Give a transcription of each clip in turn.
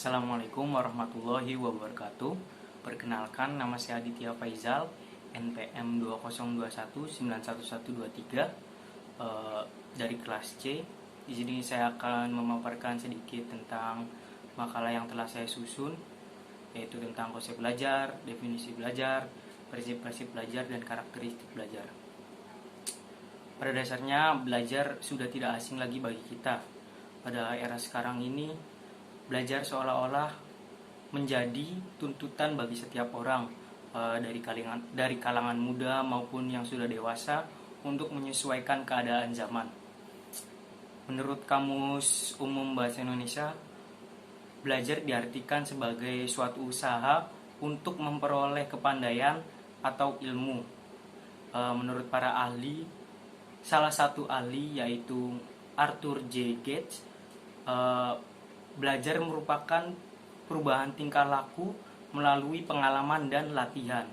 Assalamualaikum warahmatullahi wabarakatuh. Perkenalkan, nama saya Aditya Faizal, NPM 2021911123, dari kelas C. Di sini saya akan memaparkan sedikit tentang makalah yang telah saya susun, yaitu tentang konsep belajar, definisi belajar, prinsip-prinsip belajar, dan karakteristik belajar. Pada dasarnya, belajar sudah tidak asing lagi bagi kita. Pada era sekarang ini, belajar seolah-olah menjadi tuntutan bagi setiap orang, dari kalangan muda maupun yang sudah dewasa, untuk menyesuaikan keadaan zaman. Menurut Kamus Umum Bahasa Indonesia, belajar diartikan sebagai suatu usaha untuk memperoleh kepandaian atau ilmu. Menurut para ahli, salah satu ahli yaitu Arthur J. Gates, belajar merupakan perubahan tingkah laku melalui pengalaman dan latihan.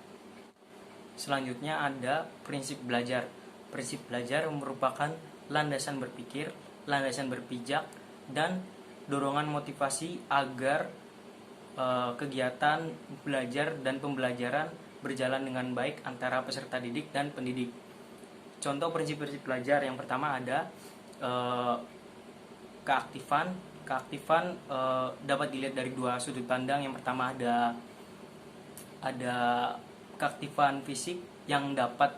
Selanjutnya ada prinsip belajar. Prinsip belajar merupakan landasan berpikir, landasan berpijak, dan dorongan motivasi agar kegiatan belajar dan pembelajaran berjalan dengan baik antara peserta didik dan pendidik. Contoh prinsip-prinsip belajar yang pertama ada keaktifan. Keaktifan dapat dilihat dari dua sudut pandang. Yang pertama ada keaktifan fisik yang dapat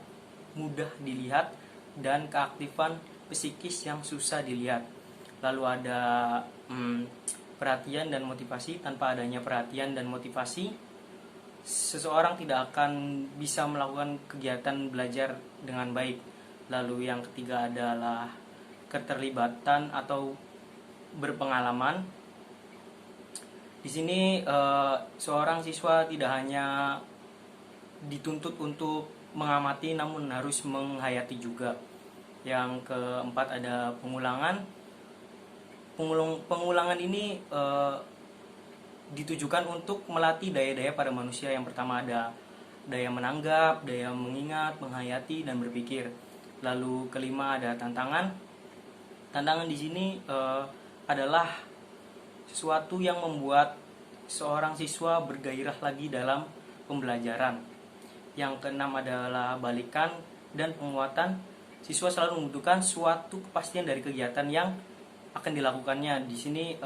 mudah dilihat dan keaktifan psikis yang susah dilihat. Lalu ada perhatian dan motivasi. Tanpa adanya perhatian dan motivasi, seseorang tidak akan bisa melakukan kegiatan belajar dengan baik. Lalu yang ketiga adalah keterlibatan atau berpengalaman. Di sini seorang siswa tidak hanya dituntut untuk mengamati, namun harus menghayati juga. Yang keempat ada pengulangan. Pengulangan ini ditujukan untuk melatih daya-daya pada manusia. Yang pertama ada daya menanggap, daya mengingat, menghayati, dan berpikir. Lalu kelima ada tantangan. Tantangan di sini adalah sesuatu yang membuat seorang siswa bergairah lagi dalam pembelajaran. Yang keenam adalah balikan dan penguatan. Siswa selalu membutuhkan suatu kepastian dari kegiatan yang akan dilakukannya. Di sini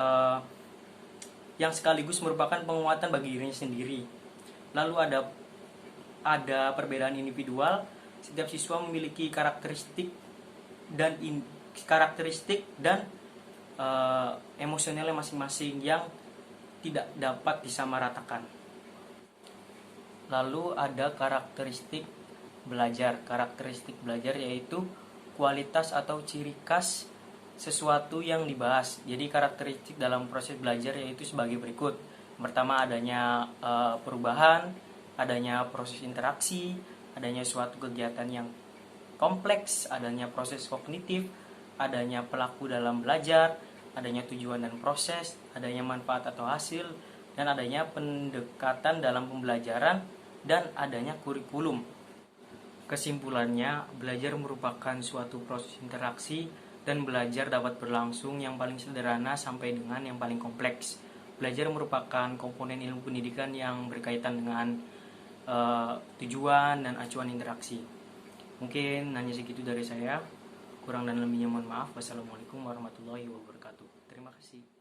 yang sekaligus merupakan penguatan bagi dirinya sendiri. Lalu ada perbedaan individual. Setiap siswa memiliki karakteristik dan emosionalnya masing-masing yang tidak dapat disamaratakan. Lalu ada karakteristik belajar. Karakteristik belajar yaitu kualitas atau ciri khas sesuatu yang dibahas. Jadi karakteristik dalam proses belajar yaitu sebagai berikut. Pertama adanya perubahan, adanya proses interaksi, adanya suatu kegiatan yang kompleks, adanya proses kognitif, adanya pelaku dalam belajar, adanya tujuan dan proses, adanya manfaat atau hasil, dan adanya pendekatan dalam pembelajaran, dan adanya kurikulum. Kesimpulannya, belajar merupakan suatu proses interaksi dan belajar dapat berlangsung yang paling sederhana sampai dengan yang paling kompleks. Belajar merupakan komponen ilmu pendidikan yang berkaitan dengan tujuan dan acuan interaksi. Mungkin hanya segitu dari saya. Kurang dan lebihnya mohon maaf. Wassalamualaikum warahmatullahi wabarakatuh. Terima kasih.